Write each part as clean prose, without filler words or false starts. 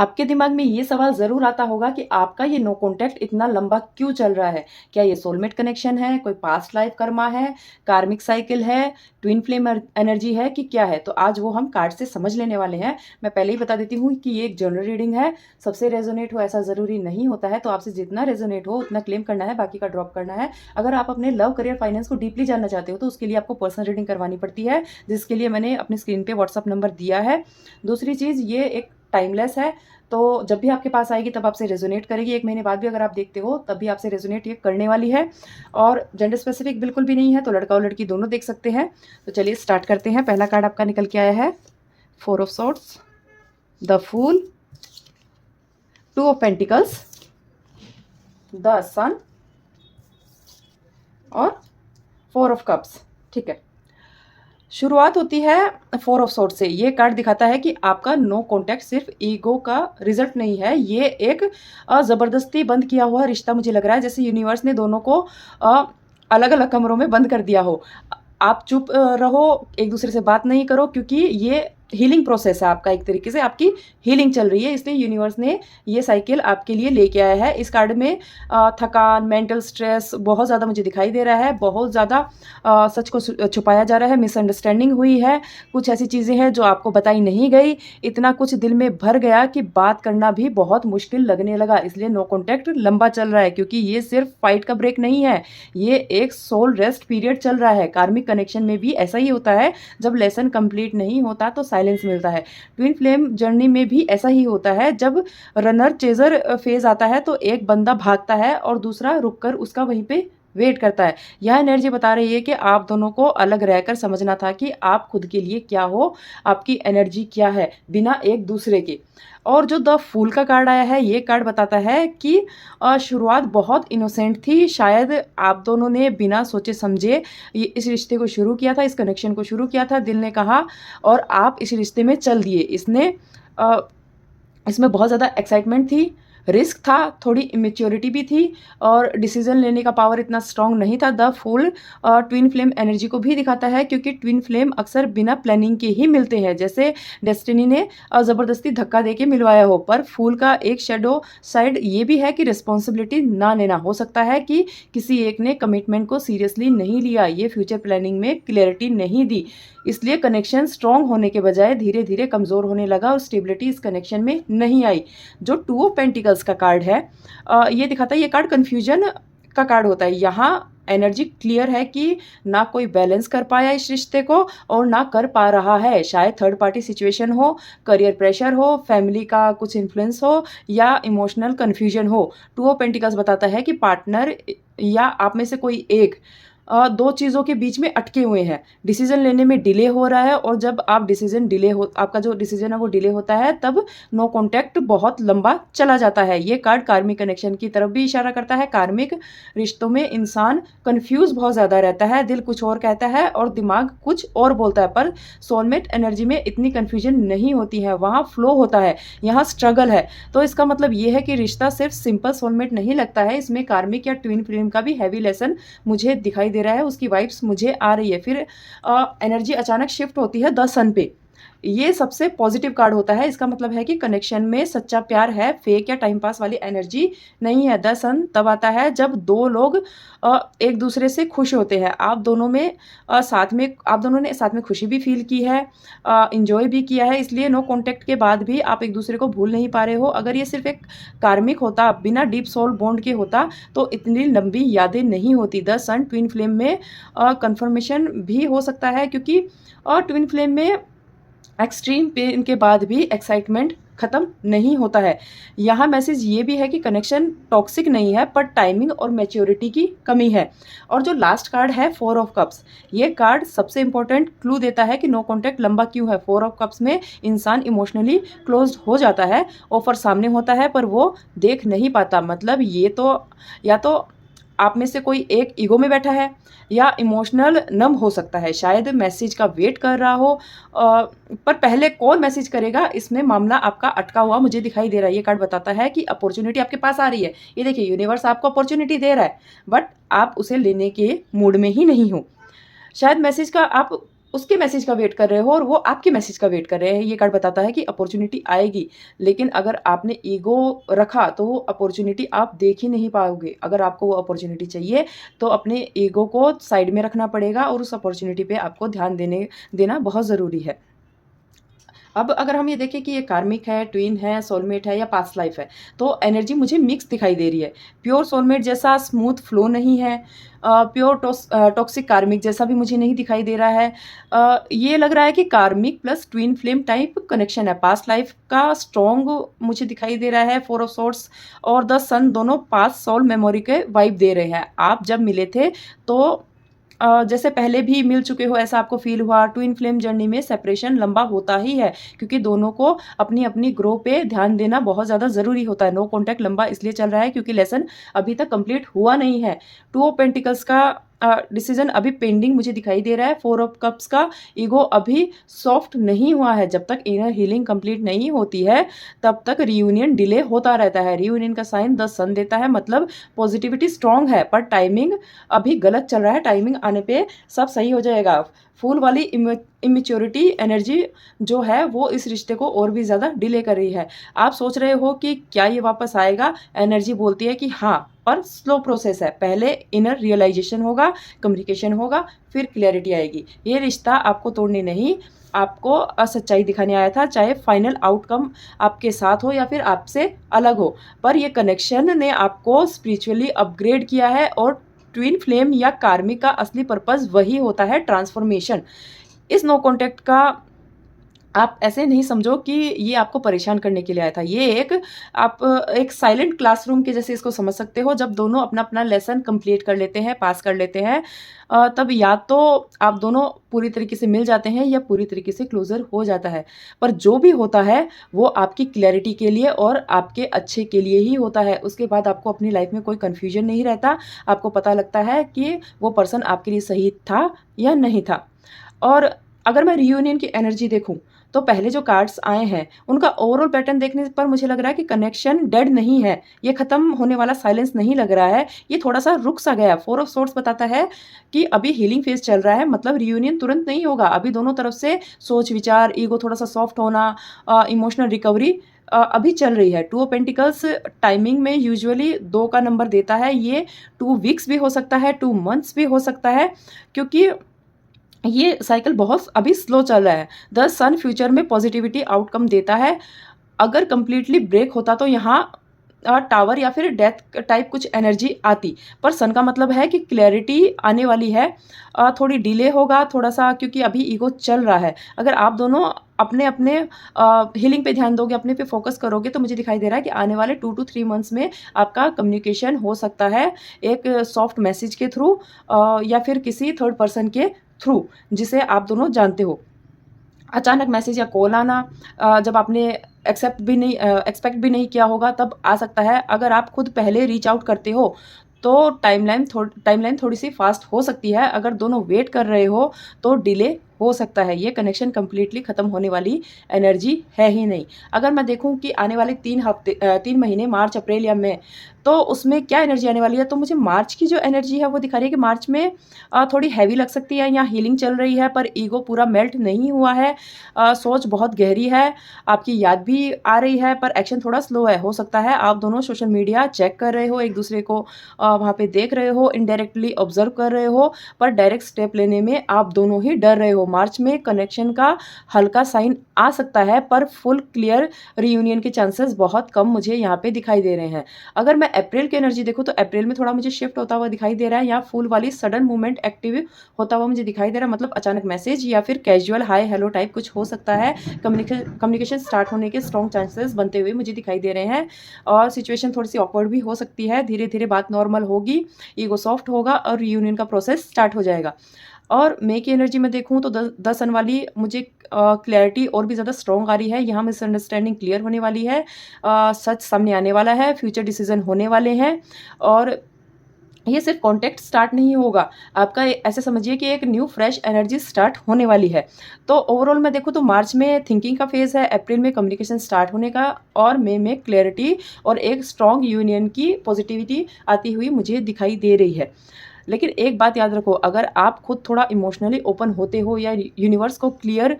आपके दिमाग में ये सवाल ज़रूर आता होगा कि आपका ये नो कॉन्टैक्ट इतना लंबा क्यों चल रहा है? क्या ये सोलमेट कनेक्शन है, कोई पास्ट लाइफ कर्मा है, कार्मिक साइकिल है, ट्विन फ्लेम एनर्जी है कि क्या है? तो आज वो हम कार्ड से समझ लेने वाले हैं। मैं पहले ही बता देती हूँ कि ये एक जनरल रीडिंग है, सबसे रेजोनेट हो ऐसा ज़रूरी नहीं होता है, तो आपसे जितना रेजोनेट हो उतना क्लेम करना है, बाकी का ड्रॉप करना है। अगर आप अपने लव, करियर, फाइनेंस को डीपली जानना चाहते हो तो उसके लिए आपको पर्सनल रीडिंग करवानी पड़ती है, जिसके लिए मैंने अपनी स्क्रीन पे व्हाट्सअप नंबर दिया है। दूसरी चीज़, ये एक टाइमलेस है, तो जब भी आपके पास आएगी तब आपसे रेजोनेट करेगी। 1 महीने बाद भी अगर आप देखते हो तब भी आपसे रेजोनेट ये करने वाली है, और जेंडर स्पेसिफिक बिल्कुल भी नहीं है, तो लड़का और लड़की दोनों देख सकते हैं। तो चलिए स्टार्ट करते हैं। पहला कार्ड आपका निकल के आया है 4 of swords, the fool, 2 of pentacles, the sun और 4 ऑफ कप्स। ठीक है, शुरुआत होती है 4 ऑफ सॉर्ड से। ये कार्ड दिखाता है कि आपका नो कॉन्टैक्ट सिर्फ ईगो का रिजल्ट नहीं है, ये एक ज़बरदस्ती बंद किया हुआ रिश्ता मुझे लग रहा है, जैसे यूनिवर्स ने दोनों को अलग अलग कमरों में बंद कर दिया हो। आप चुप रहो, एक दूसरे से बात नहीं करो, क्योंकि ये हीलिंग प्रोसेस है आपका, एक तरीके से आपकी हीलिंग चल रही है, इसलिए यूनिवर्स ने ये साइकिल आपके लिए लेके आया है। इस कार्ड में थकान, मेंटल स्ट्रेस बहुत ज़्यादा मुझे दिखाई दे रहा है, बहुत ज़्यादा सच को छुपाया जा रहा है, मिसअंडरस्टैंडिंग हुई है, कुछ ऐसी चीज़ें हैं जो आपको बताई नहीं गई, इतना कुछ दिल में भर गया कि बात करना भी बहुत मुश्किल लगने लगा, इसलिए नो कॉन्टैक्ट लंबा चल रहा है, क्योंकि ये सिर्फ फाइट का ब्रेक नहीं है, ये एक सोल रेस्ट पीरियड चल रहा है। कार्मिक कनेक्शन में भी ऐसा ही होता है, जब लेसन कंप्लीट नहीं होता तो साइलेंस मिलता है। ट्विन फ्लेम जर्नी में भी ऐसा ही होता है, जब रनर चेजर फेज आता है तो एक बंदा भागता है और दूसरा रुककर उसका वहीं पे वेट करता है। यह एनर्जी बता रही है कि आप दोनों को अलग रहकर समझना था कि आप खुद के लिए क्या हो, आपकी एनर्जी क्या है, बिना एक दूसरे के। और जो द फूल का कार्ड आया है, ये कार्ड बताता है कि शुरुआत बहुत इनोसेंट थी, शायद आप दोनों ने बिना सोचे समझे ये इस रिश्ते को शुरू किया था, इस कनेक्शन को शुरू किया था, दिल ने कहा और आप इस रिश्ते में चल दिए। इसमें बहुत ज़्यादा एक्साइटमेंट थी, रिस्क था, थोड़ी इमेच्योरिटी भी थी, और डिसीजन लेने का पावर इतना स्ट्रांग नहीं था। The full twin flame energy को भी दिखाता है, क्योंकि ट्विन फ्लेम अक्सर बिना प्लानिंग के ही मिलते हैं, जैसे डेस्टिनी ने ज़बरदस्ती धक्का दे के मिलवाया हो। पर फूल का एक शेडो साइड ये भी है कि रिस्पॉन्सिबिलिटी ना लेना, हो सकता है कि किसी एक ने कमिटमेंट को सीरियसली नहीं लिया, ये फ्यूचर प्लानिंग में क्लियरिटी नहीं दी, इसलिए कनेक्शन स्ट्रांग होने के बजाय धीरे धीरे कमज़ोर होने लगा और स्टेबिलिटी इस कनेक्शन में नहीं आई। जो 2 ऑफ पेंटिकल्स का कार्ड है, ये दिखाता है, ये कार्ड कन्फ्यूजन का कार्ड होता है। यहाँ एनर्जी क्लियर है कि ना कोई बैलेंस कर पाया इस रिश्ते को और ना कर पा रहा है, शायद थर्ड पार्टी सिचुएशन हो, करियर प्रेशर हो, फैमिली का कुछ इन्फ्लुएंस हो, या इमोशनल कन्फ्यूजन हो। 2 ऑफ पेंटिकल्स बताता है कि पार्टनर या आप में से कोई एक 2 चीज़ों के बीच में अटके हुए हैं, डिसीजन लेने में डिले हो रहा है, और जब आप डिसीजन डिले हो, आपका जो डिसीजन है वो डिले होता है, तब नो कॉन्टैक्ट बहुत लंबा चला जाता है। ये कार्ड कार्मिक कनेक्शन की तरफ भी इशारा करता है। कार्मिक रिश्तों में इंसान कंफ्यूज बहुत ज़्यादा रहता है, दिल कुछ और कहता है और दिमाग कुछ और बोलता है, पर सोलमेट एनर्जी में इतनी कन्फ्यूजन नहीं होती है, वहाँ फ्लो होता है, यहाँ स्ट्रगल है। तो इसका मतलब ये है कि रिश्ता सिर्फ सिंपल सोलमेट नहीं लगता है, इसमें कार्मिक या ट्विन फ्लेम का भी हैवी लेसन मुझे दिखाई दे रहा है, उसकी वाइब्स मुझे आ रही है। फिर एनर्जी अचानक शिफ्ट होती है द सन पे, ये सबसे पॉजिटिव कार्ड होता है, इसका मतलब है कि कनेक्शन में सच्चा प्यार है, फेक या टाइम पास वाली एनर्जी नहीं है। द सन तब आता है जब 2 लोग एक दूसरे से खुश होते हैं, आप दोनों ने साथ में खुशी भी फील की है, इंजॉय भी किया है, इसलिए नो कॉन्टैक्ट के बाद भी आप एक दूसरे को भूल नहीं पा रहे हो। अगर ये सिर्फ एक कार्मिक होता, बिना डीप सोल बॉन्ड के होता, तो इतनी लंबी यादें नहीं होती। द सन ट्विन फ्लेम में कन्फर्मेशन भी हो सकता है, क्योंकि ट्विन फ्लेम में एक्सट्रीम पेन के बाद भी एक्साइटमेंट खत्म नहीं होता है। यहाँ मैसेज ये भी है कि कनेक्शन टॉक्सिक नहीं है, पर टाइमिंग और मैच्योरिटी की कमी है। और जो लास्ट कार्ड है 4 ऑफ कप्स, ये कार्ड सबसे इंपॉर्टेंट क्लू देता है कि नो कॉन्टैक्ट लंबा क्यों है। 4 ऑफ कप्स में इंसान इमोशनली क्लोज्ड हो जाता है, ऑफर सामने होता है पर वो देख नहीं पाता, मतलब ये तो या तो आप में से कोई एक ईगो में बैठा है या इमोशनल नम हो सकता है, शायद मैसेज का वेट कर रहा हो, पर पहले कौन मैसेज करेगा, इसमें मामला आपका अटका हुआ मुझे दिखाई दे रहा है। ये कार्ड बताता है कि अपॉर्चुनिटी आपके पास आ रही है, ये देखिए यूनिवर्स आपको अपॉर्चुनिटी दे रहा है, बट आप उसे लेने के मूड में ही नहीं हो। शायद मैसेज का आप उसके मैसेज का वेट कर रहे हो और वो आपके मैसेज का वेट कर रहे हैं। ये कार्ड बताता है कि अपॉर्च्युनिटी आएगी, लेकिन अगर आपने ईगो रखा तो वो अपॉर्च्युनिटी आप देख ही नहीं पाओगे। अगर आपको वो अपॉर्च्युनिटी चाहिए तो अपने ईगो को साइड में रखना पड़ेगा और उस अपॉर्च्युनिटी पे आपको ध्यान देना बहुत ज़रूरी है। अब अगर हम ये देखें कि ये कार्मिक है, ट्विन है, सोलमेट है या पास्ट लाइफ है, तो एनर्जी मुझे मिक्स दिखाई दे रही है। प्योर सोलमेट जैसा स्मूथ फ्लो नहीं है, प्योर टॉक्सिक कार्मिक जैसा भी मुझे नहीं दिखाई दे रहा है। ये लग रहा है कि कार्मिक plus twin flame type connection है। पास्ट लाइफ का स्ट्रॉन्ग मुझे दिखाई दे रहा है। फोर ऑफ सोर्ट्स और द सन दोनों पास्ट सोल मेमोरी के वाइब दे रहे हैं। आप जब मिले थे तो जैसे पहले भी मिल चुके हो ऐसा आपको फ़ील हुआ। ट्विन फ्लेम जर्नी में सेपरेशन लंबा होता ही है, क्योंकि दोनों को अपनी-अपनी ग्रो पे ध्यान देना बहुत ज़्यादा ज़रूरी होता है। नो कॉन्टैक्ट लंबा इसलिए चल रहा है क्योंकि लेसन अभी तक कंप्लीट हुआ नहीं है। टू ऑफ पेंटिकल्स का डिसीज़न अभी पेंडिंग मुझे दिखाई दे रहा है। फोर ऑफ कप्स का ईगो अभी सॉफ्ट नहीं हुआ है। जब तक इनर हीलिंग कंप्लीट नहीं होती है, तब तक रियूनियन डिले होता रहता है। रियूनियन का साइन द सन देता है, मतलब पॉजिटिविटी स्ट्रॉन्ग है, पर टाइमिंग अभी गलत चल रहा है। टाइमिंग आने पे सब सही हो जाएगा। फूल वाली इमेच्योरिटी एनर्जी जो है वो इस रिश्ते को और भी ज़्यादा डिले कर रही है। आप सोच रहे हो कि क्या ये वापस आएगा? एनर्जी बोलती है कि हाँ, पर स्लो प्रोसेस है। पहले इनर रियलाइजेशन होगा, कम्युनिकेशन होगा, फिर क्लैरिटी आएगी। ये रिश्ता आपको तोड़ने नहीं, आपको सच्चाई दिखाने आया था, चाहे फाइनल आउटकम आपके साथ हो या फिर आपसे अलग हो। पर ये कनेक्शन ने आपको स्पिरिचुअली अपग्रेड किया है और ट्विन फ्लेम या कार्मिक का असली पर्पस वही होता है, ट्रांसफॉर्मेशन। इस नो कॉन्टैक्ट का आप ऐसे नहीं समझो कि ये आपको परेशान करने के लिए आया था। ये आप एक साइलेंट क्लासरूम के जैसे इसको समझ सकते हो। जब दोनों अपना-अपना लेसन कंप्लीट कर लेते हैं, पास कर लेते हैं, तब या तो आप दोनों पूरी तरीके से मिल जाते हैं या पूरी तरीके से क्लोज़र हो जाता है। पर जो भी होता है वो आपकी क्लैरिटी के लिए और आपके अच्छे के लिए ही होता है। उसके बाद आपको अपनी लाइफ़ में कोई कन्फ्यूजन नहीं रहता। आपको पता लगता है कि वो पर्सन आपके लिए सही था या नहीं था। और अगर मैं रियूनियन की एनर्जी देखूँ, तो पहले जो कार्ड्स आए हैं, उनका ओवरऑल पैटर्न देखने पर मुझे लग रहा है कि कनेक्शन डेड नहीं है। ये ख़त्म होने वाला साइलेंस नहीं लग रहा है, ये थोड़ा-सा रुक सा गया है। फोर ऑफ सोर्ड्स बताता है कि अभी हीलिंग फेज़ चल रहा है, मतलब रियूनियन तुरंत नहीं होगा। अभी दोनों तरफ से सोच-विचार, ईगो थोड़ा-सा सॉफ्ट होना, इमोशनल रिकवरी अभी चल रही है। टू ऑफ पेंटिकल्स टाइमिंग में यूजुअली 2 का नंबर देता है। ये 2 वीक्स भी हो सकता है, 2 मंथ्स भी हो सकता है, क्योंकि ये साइकिल बहुत अभी स्लो चल रहा है। द सन फ्यूचर में पॉजिटिविटी आउटकम देता है। अगर कंप्लीटली ब्रेक होता तो यहाँ टावर या फिर डेथ टाइप कुछ एनर्जी आती। पर सन का मतलब है कि क्लैरिटी आने वाली है। थोड़ी डिले होगा थोड़ा-सा, क्योंकि अभी ईगो चल रहा है। अगर आप दोनों अपने-अपने हीलिंग पे ध्यान दोगे, अपने पे फ़ोकस करोगे, तो मुझे दिखाई दे रहा है कि आने वाले 2 टू 3 मंथ्स में आपका कम्युनिकेशन हो सकता है एक सॉफ्ट मैसेज के थ्रू, या फिर किसी थर्ड पर्सन के थ्रू, जिसे आप दोनों जानते हो। अचानक मैसेज या कॉल आना, जब आपने एक्सपेक्ट भी नहीं किया होगा, तब आ सकता है। अगर आप खुद पहले रीच आउट करते हो तो टाइमलाइन थोड़ी-सी फास्ट हो सकती है। अगर दोनों वेट कर रहे हो तो डिले हो सकता है। ये कनेक्शन कंप्लीटली ख़त्म होने वाली एनर्जी है ही नहीं। अगर मैं देखूँ कि आने वाले 3 महीने मार्च, अप्रैल या मई, तो उसमें क्या एनर्जी आने वाली है, तो मुझे मार्च की जो एनर्जी है वो दिखा रही है कि मार्च में थोड़ी हैवी लग सकती है। यहाँ हीलिंग चल रही है पर ईगो पूरा मेल्ट नहीं हुआ है। सोच बहुत गहरी है, आपकी याद भी आ रही है, पर एक्शन थोड़ा स्लो है। हो सकता है आप दोनों सोशल मीडिया चेक कर रहे हो, एक दूसरे को वहाँ पे देख रहे हो, इनडायरेक्टली ऑब्जर्व कर रहे हो, पर डायरेक्ट स्टेप लेने में आप दोनों ही डर रहे हो। मार्च में कनेक्शन का हल्का साइन आ सकता है, पर फुल क्लियर रियूनियन के चांसेस बहुत कम मुझे यहाँ पे दिखाई दे रहे हैं। अगर मैं अप्रैल की एनर्जी देखूँ तो अप्रैल में थोड़ा मुझे शिफ्ट होता हुआ दिखाई दे रहा है। यहाँ फूल वाली सडन मूवमेंट एक्टिव होता हुआ मुझे दिखाई दे रहा है, मतलब अचानक मैसेज या फिर कैजुअल हाय हेलो टाइप कुछ हो सकता है। कम्युनिकेशन स्टार्ट होने के स्ट्रॉन्ग चांसेस बनते हुए मुझे दिखाई दे रहे हैं, और सिचुएशन थोड़ी सी ऑकवर्ड भी हो सकती है। धीरे धीरे बात नॉर्मल होगी, ईगो सॉफ्ट होगा और रियूनियन का प्रोसेस स्टार्ट हो जाएगा। और मई की एनर्जी में देखूँ तो द सन वाली मुझे क्लैरिटी और भी ज़्यादा स्ट्रॉन्ग आ रही है। यहाँ मिसअंडरस्टैंडिंग क्लियर होने वाली है, सच सामने आने वाला है, फ्यूचर डिसीजन होने वाले हैं, और ये सिर्फ कॉन्टैक्ट स्टार्ट नहीं होगा, आपका ऐसे समझिए कि एक न्यू फ्रेश एनर्जी स्टार्ट होने वाली है। तो ओवरऑल मैं देखूँ तो मार्च में थिंकिंग का फेज़ है, अप्रैल में कम्युनिकेशन स्टार्ट होने का, और मई में क्लैरिटी और एक स्ट्रॉन्ग यूनियन की पॉजिटिविटी आती हुई मुझे दिखाई दे रही है। लेकिन एक बात याद रखो, अगर आप खुद थोड़ा इमोशनली ओपन होते हो या यूनिवर्स को क्लियर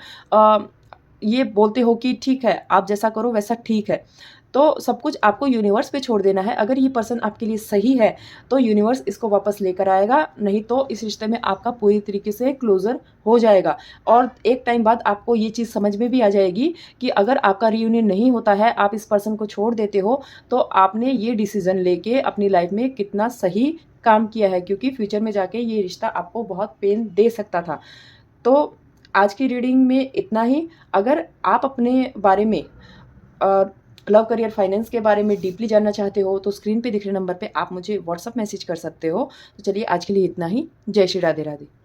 ये बोलते हो कि ठीक है, आप जैसा करो वैसा ठीक है, तो सब कुछ आपको यूनिवर्स पे छोड़ देना है। अगर ये पर्सन आपके लिए सही है, तो यूनिवर्स इसको वापस लेकर आएगा, नहीं तो इस रिश्ते में आपका पूरी तरीके से क्लोज़र हो जाएगा। और एक टाइम बाद आपको ये चीज़ समझ में भी आ जाएगी कि अगर आपका रियूनियन नहीं होता है, आप इस पर्सन को छोड़ देते हो, तो आपने ये डिसीज़न लेके अपनी लाइफ़ में कितना सही काम किया है, क्योंकि फ्यूचर में जाके ये रिश्ता आपको बहुत पेन दे सकता था। तो आज की रीडिंग में इतना ही। अगर आप अपने बारे में अ, लव, करियर, फाइनेंस के बारे में डीपली जानना चाहते हो, तो स्क्रीन पे दिख रहे नंबर पे आप मुझे व्हाट्सएप मैसेज कर सकते हो। तो चलिए आज के लिए इतना ही। जय श्री राधे राधे।